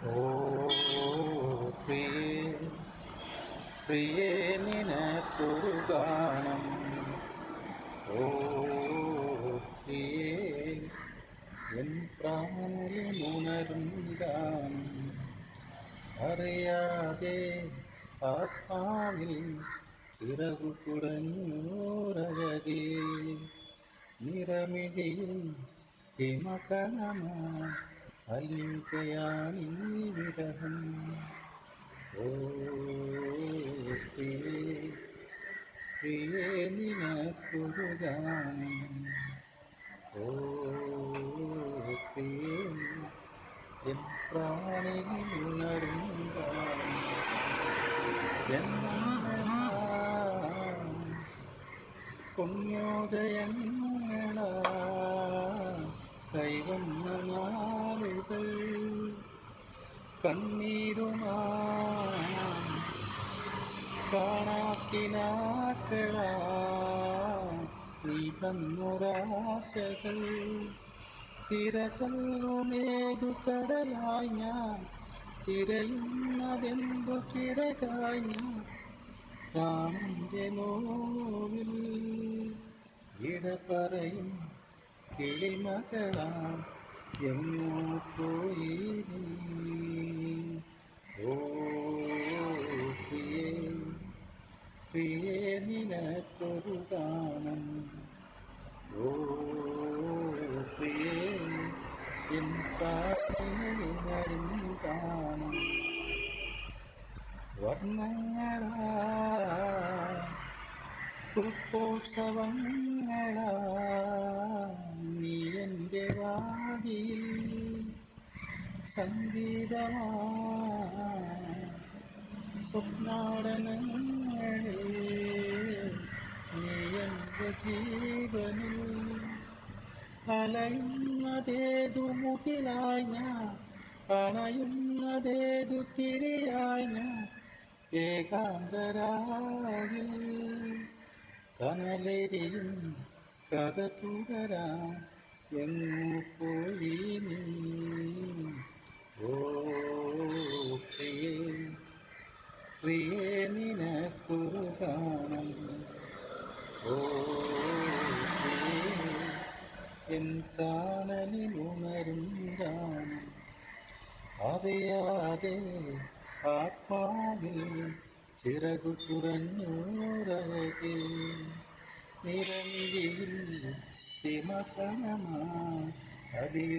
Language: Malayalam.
ഓ പ്രിയേ പ്രിയേ നിനക്കൊരു ഗാനം. ഓ പ്രിയേ എൻ പ്രാണനുണരും ഗാനം. അറിയാതെ ആത്മാവിൽ ചിറകു കുടഞ്ഞൂറകേ നിറമിഴിയിൽ ഹിമകണമാ അലിയുകയാണീ വിരഹം. ഓ പ്രിയേ പ്രിയേ നിനക്കൊരു ഗാനം. ഓ പ്രിയേ എൻ പ്രാണനുണരും ഗാനം. ജന്മനാം പുണ്യോദയങ്ങളാ കൈവന്ന നാളുകൾ കണ്ണീരുമാ കാണാക്കിനാക്കളാ നീ തന്നൊരാശകൾ. തിരതല്ലുമേതു കടലായി ഞാൻ തിരയുന്നതെന്തു ചിറകായി ഞാൻ. പ്രാണന്റെ നോവിൽ ഇട പറയും കിളിമകളാ എങ്ങോ പോയി നീ. ഓ പ്രിയേ പ്രിയേ നിനക്കൊരു ഗാനം. ഓ പ്രിയേ എൻ പ്രാണനുണരും ഗാനം. വർണ്ണങ്ങളാ പുഷ്പോത്സവങ്ങളാ നീ എൻ്റെ വാടിയിൽ സംഗീതമാ സ്വപ്നാടനങ്ങളെ നീ എൻ്റെ ജീവനിൽ. അലയുന്നതേതു മുകിലായി ഞാൻ അണയുന്നതേതു തിരിയായി ഞാൻ. ഏകാന്തരായിൽ കനലെരിയും കഥ തുടരാൻ എങ്ങു പോയി നീ. ഓ പ്രിയേ പ്രിയേ നിനക്കൊരു ഗാനം. ഓ പ്രിയേ എൻ പ്രാണനുണരും ഗാനം. അറിയാതെ ആത്മാവിൽ ചിറകു കുറഞ്ഞൂറകേ നിറമിഴിയിൽ ഹിമകണമാ അടിയ